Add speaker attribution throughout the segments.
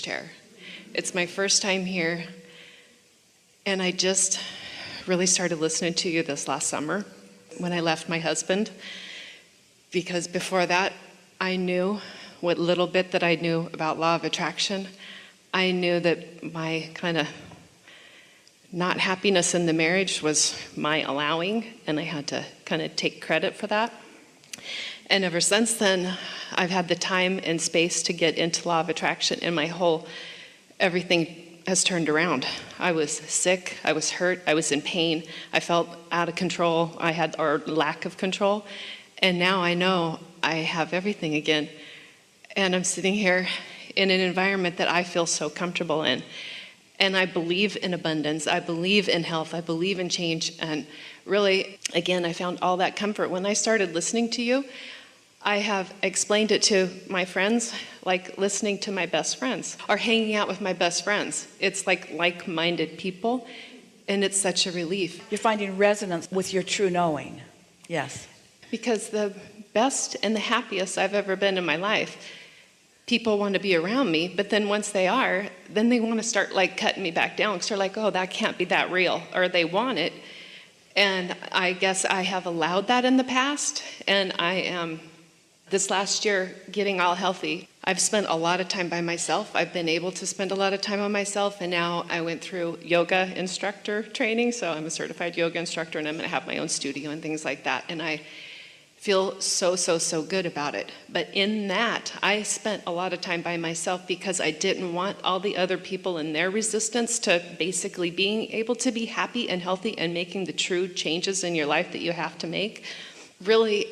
Speaker 1: chair. It's my first time here, and I just really started listening to you this last summer when I left my husband, because before that, I knew what little bit that I knew about law of attraction. I knew that my kind of not happiness in the marriage was my allowing, and I had to kind of take credit for that. And ever since then, I've had the time and space to get into law of attraction, and everything has turned around. I was sick, I was hurt, I was in pain, I felt out of control, or lack of control, and now I know I have everything again. And I'm sitting here in an environment that I feel so comfortable in. And I believe in abundance, I believe in health, I believe in change, and really, again, I found all that comfort. When I started listening to you, I have explained it to my friends, like listening to my best friends, or hanging out with my best friends. It's like like-minded people, and it's such a relief.
Speaker 2: You're finding resonance with your true knowing. Yes.
Speaker 1: Because the best and the happiest I've ever been in my life, people want to be around me, but then once they are, then they want to start like cutting me back down, because they're like, oh, that can't be that real, or they want it. And I guess I have allowed that in the past, and I am, this last year, getting all healthy. I've spent a lot of time by myself. I've been able to spend a lot of time on myself, and now I went through yoga instructor training, so I'm a certified yoga instructor, and I'm going to have my own studio and things like that, and I feel so good about it. But in that, I spent a lot of time by myself because I didn't want all the other people and their resistance to basically being able to be happy and healthy and making the true changes in your life that you have to make. Really,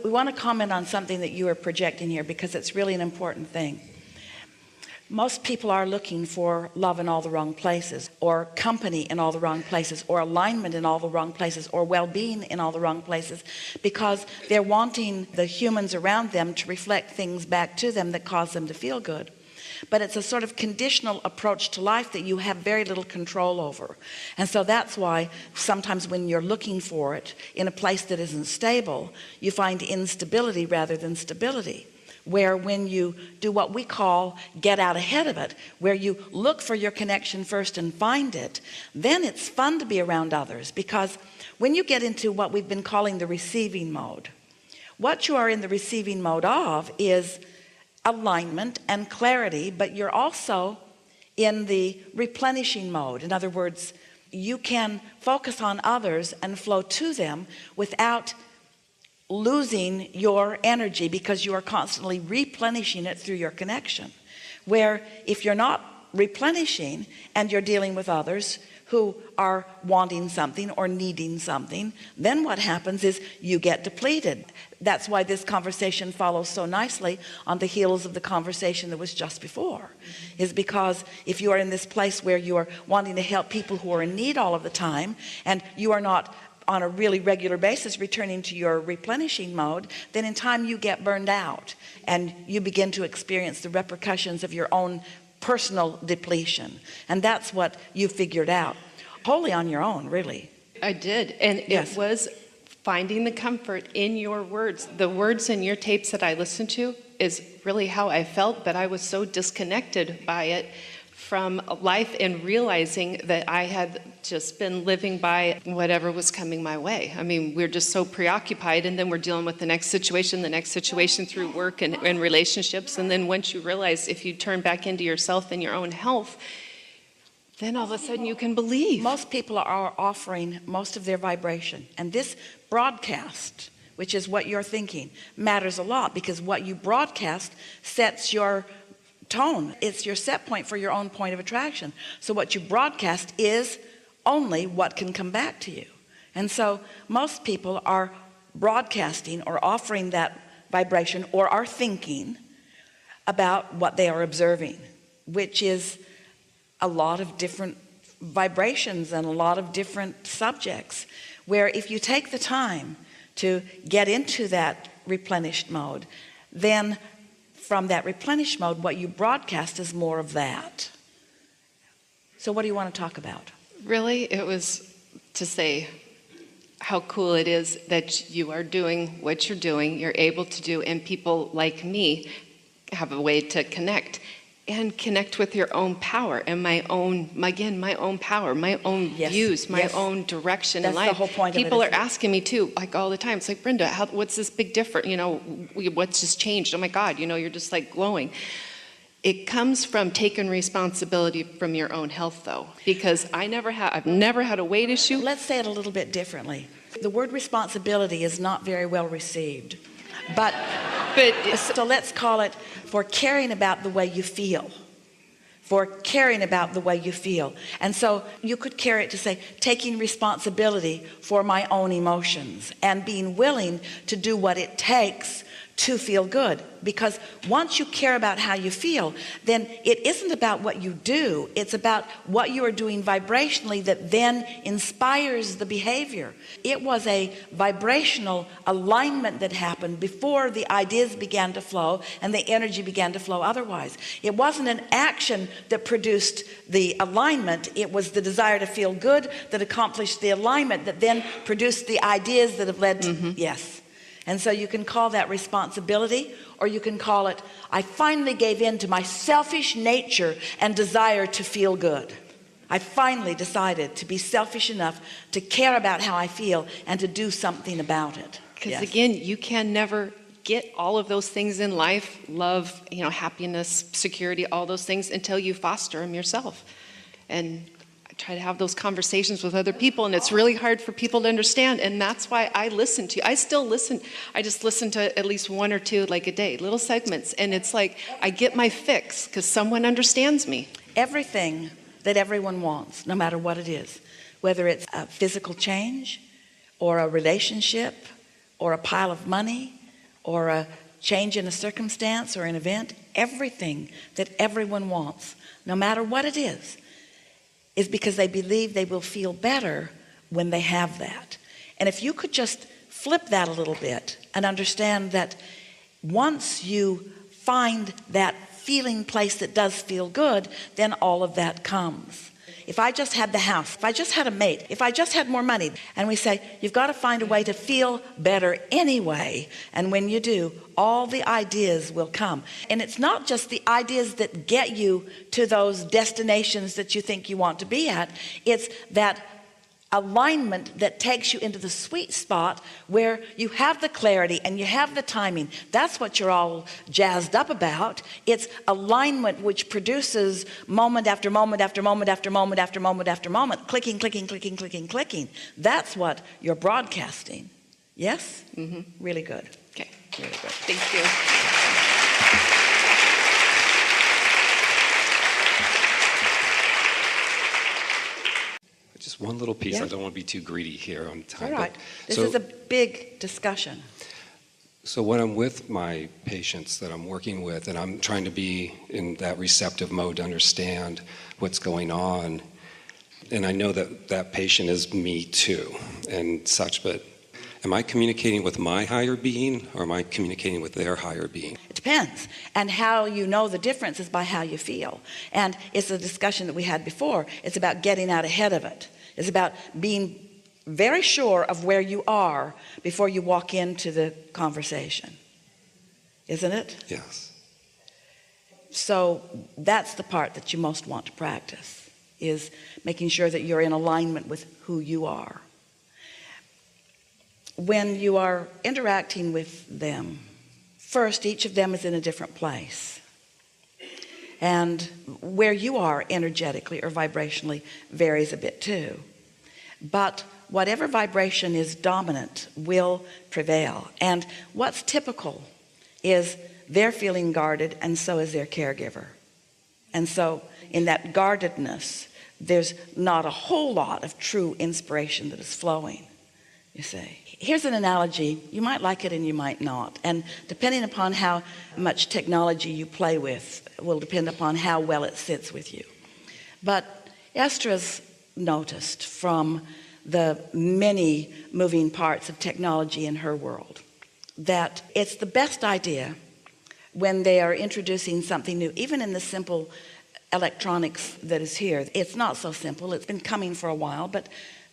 Speaker 2: We want to comment on something that you are projecting here, because it's really an important thing. Most people are looking for love in all the wrong places, or company in all the wrong places, or alignment in all the wrong places, or well-being in all the wrong places, because they're wanting the humans around them to reflect things back to them that cause them to feel good. But it's a sort of conditional approach to life that you have very little control over. And so that's why sometimes when you're looking for it in a place that isn't stable, you find instability rather than stability. Where when you do what we call get out ahead of it, where you look for your connection first and find it, then it's fun to be around others. Because when you get into what we've been calling the receiving mode, what you are in the receiving mode of is alignment and clarity, but you're also in the replenishing mode. In other words, you can focus on others and flow to them without losing your energy, because you are constantly replenishing it through your connection. Where if you're not replenishing and you're dealing with others who are wanting something or needing something, then what happens is you get depleted. That's why this conversation follows so nicely on the heels of the conversation that was just before. Is because if you are in this place where you are wanting to help people who are in need all of the time, and you are not on a really regular basis returning to your replenishing mode, then in time you get burned out and you begin to experience the repercussions of your own personal depletion. And that's what you figured out wholly on your own, really.
Speaker 1: I did, and
Speaker 2: Yes.
Speaker 1: It was finding the comfort in your words. The words in your tapes that I listened to is really how I felt, but I was so disconnected by it from life, and realizing that I had just been living by whatever was coming my way. I mean, we're just so preoccupied, and then we're dealing with the next situation through work and relationships. And then once you realize, if you turn back into yourself and your own health, then all of a sudden you can believe.
Speaker 2: Most people are offering most of their vibration, and this broadcast, which is what you're thinking, matters a lot, because what you broadcast sets your tone. It's your set point for your own point of attraction. So what you broadcast is only what can come back to you. And so most people are broadcasting or offering that vibration, or are thinking about what they are observing, which is a lot of different vibrations and a lot of different subjects, where if you take the time to get into that replenished mode, then from that replenished mode, what you broadcast is more of that. So what do you want to talk about?
Speaker 1: Really, it was to say how cool it is that you are doing what you're doing, you're able to do, and people like me have a way to connect and connect with your own power and my own power, my own
Speaker 2: Yes,
Speaker 1: views, my
Speaker 2: yes.
Speaker 1: own direction
Speaker 2: That's
Speaker 1: in life.
Speaker 2: the whole point of it,
Speaker 1: People are
Speaker 2: isn't it?
Speaker 1: asking me too, like all the time. It's like, Brenda, what's this big difference? What's just changed? Oh my God, you're just like glowing. It comes from taking responsibility from your own health, though, because I've never had a weight issue.
Speaker 2: Let's say it a little bit differently. The word responsibility is not very well received, but so let's call it for caring about the way you feel. For caring about the way you feel. And so you could carry it to say, taking responsibility for my own emotions and being willing to do what it takes to feel good. Because once you care about how you feel, then it isn't about what you do, it's about what you are doing vibrationally that then inspires the behavior. It was a vibrational alignment that happened before the ideas began to flow and the energy began to flow otherwise. It wasn't an action that produced the alignment, it was the desire to feel good that accomplished the alignment that then produced the ideas that have led to, yes. And so you can call that responsibility, or you can call it, I finally gave in to my selfish nature and desire to feel good. I finally decided to be selfish enough to care about how I feel and to do something about it.
Speaker 1: Because again, you can never get all of those things in life, love, happiness, security, all those things, until you foster them yourself. And I try to have those conversations with other people, and it's really hard for people to understand. And that's why I listen to you. I still listen. I just listen to at least one or two like a day, little segments. And it's like I get my fix because someone understands me.
Speaker 2: Everything that everyone wants, no matter what it is, whether it's a physical change or a relationship or a pile of money or a change in a circumstance or an event, everything that everyone wants, no matter what it is because they believe they will feel better when they have that. And if you could just flip that a little bit and understand that once you find that feeling place that does feel good, then all of that comes. If I just had the house, if I just had a mate, if I just had more money, and we say, you've got to find a way to feel better anyway. And when you do, all the ideas will come. And it's not just the ideas that get you to those destinations that you think you want to be at. It's that alignment that takes you into the sweet spot where you have the clarity and you have the timing. That's what you're all jazzed up about. It's alignment which produces moment after moment after moment after moment after moment after moment, clicking, clicking, clicking, clicking, clicking. That's what you're broadcasting. Yes? Really good.
Speaker 1: Okay.
Speaker 2: Really good.
Speaker 1: Thank you.
Speaker 3: Just one little piece.
Speaker 2: Yeah.
Speaker 3: I don't want to be too greedy here on time.
Speaker 2: All right. This
Speaker 3: So
Speaker 2: is a big discussion.
Speaker 3: when I'm with my patients that I'm working with, and I'm trying to be in that receptive mode to understand what's going on, and I know that that patient is me too and such, but am I communicating with my higher being, or am I communicating with their higher being?
Speaker 2: It depends. And how you know the difference is by how you feel. And it's a discussion that we had before. It's about getting out ahead of it. It's about being very sure of where you are before you walk into the conversation. Isn't it?
Speaker 3: Yes.
Speaker 2: So that's the part that you most want to practice, is making sure that you're in alignment with who you are. When you are interacting with them, first, each of them is in a different place. And where you are energetically or vibrationally varies a bit too. But whatever vibration is dominant will prevail. And what's typical is they're feeling guarded, and so is their caregiver. And so in that guardedness, there's not a whole lot of true inspiration that is flowing, you see. Here's an analogy. You might like it and you might not. And depending upon how much technology you play with will depend upon how well it sits with you. But Estra's noticed from the many moving parts of technology in her world that it's the best idea when they are introducing something new, even in the simple electronics that is here. It's not so simple. It's been coming for a while, but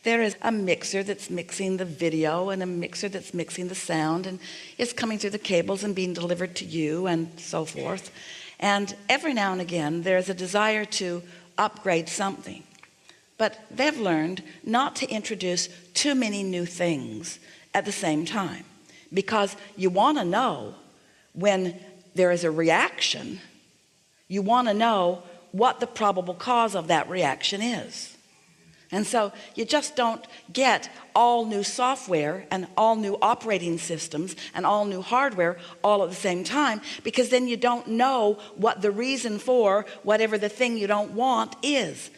Speaker 2: There is a mixer that's mixing the video and a mixer that's mixing the sound, and it's coming through the cables and being delivered to you and so forth. And every now and again, there's a desire to upgrade something. But they've learned not to introduce too many new things at the same time, because you want to know when there is a reaction, you want to know what the probable cause of that reaction is. And so you just don't get all new software and all new operating systems and all new hardware all at the same time, because then you don't know what the reason for whatever the thing you don't want is.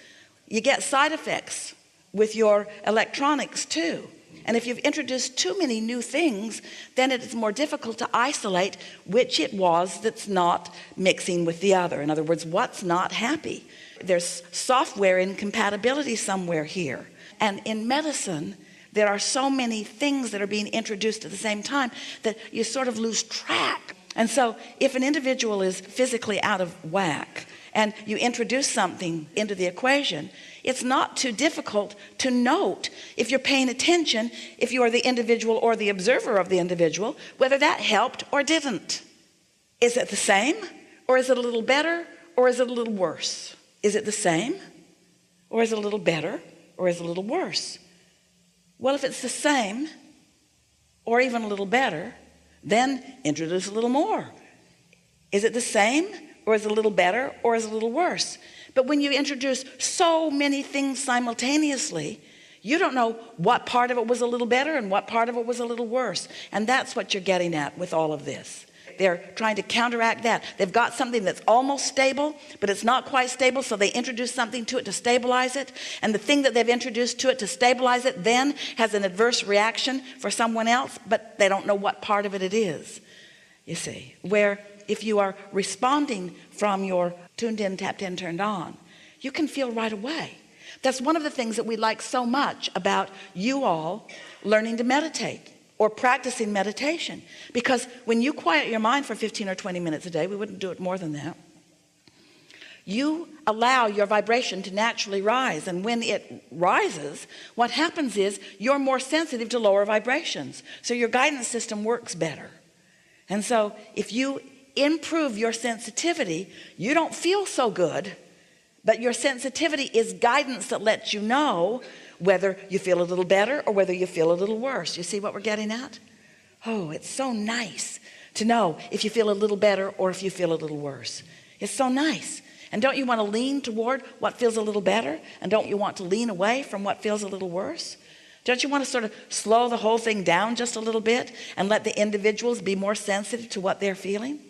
Speaker 2: You get side effects with your electronics too. And if you've introduced too many new things, then it is more difficult to isolate which it was that's not mixing with the other. In other words, what's not happy. There's software incompatibility somewhere here. And in medicine, there are so many things that are being introduced at the same time that you sort of lose track. And so if an individual is physically out of whack and you introduce something into the equation, it's not too difficult to note, if you're paying attention, if you are the individual or the observer of the individual, whether that helped or didn't. Is it the same, or is it a little better, or is it a little worse? Is it the same, or is it a little better, or is it a little worse? Well, if it's the same, or even a little better, then introduce a little more. Is it the same, or is it a little better, or is it a little worse? But when you introduce so many things simultaneously, you don't know what part of it was a little better and what part of it was a little worse. And that's what you're getting at with all of this. They're trying to counteract that. They've got something that's almost stable, but it's not quite stable, so they introduce something to it to stabilize it. And the thing that they've introduced to it to stabilize it then has an adverse reaction for someone else, but they don't know what part of it is. You see, where if you are responding from your tuned in, tapped in, turned on, you can feel right away. That's one of the things that we like so much about you all learning to meditate or practicing meditation. Because when you quiet your mind for 15 or 20 minutes a day, we wouldn't do it more than that, you allow your vibration to naturally rise. And when it rises, what happens is you're more sensitive to lower vibrations. So your guidance system works better. And so if you improve your sensitivity, you don't feel so good, but your sensitivity is guidance that lets you know whether you feel a little better or whether you feel a little worse. You see what we're getting at? Oh, it's so nice to know if you feel a little better or if you feel a little worse. It's so nice. And don't you want to lean toward what feels a little better? And don't you want to lean away from what feels a little worse? Don't you want to sort of slow the whole thing down just a little bit and let the individuals be more sensitive to what they're feeling?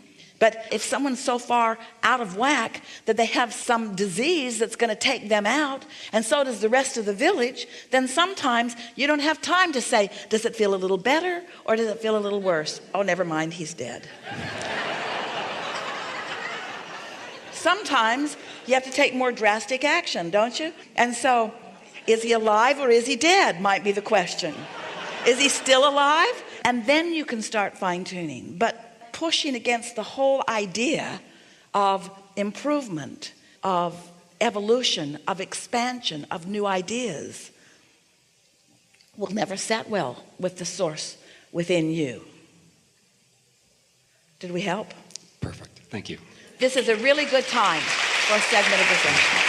Speaker 2: But if someone's so far out of whack that they have some disease that's going to take them out, and so does the rest of the village, then sometimes you don't have time to say, does it feel a little better or does it feel a little worse? Oh, never mind, he's dead. Sometimes you have to take more drastic action, don't you? And so, is he alive or is he dead, might be the question. Is he still alive? And then you can start fine-tuning. But pushing against the whole idea of improvement, of evolution, of expansion, of new ideas will never set well with the source within you. Did we help?
Speaker 3: Perfect. Thank you.
Speaker 2: This is a really good time for a segment of the session.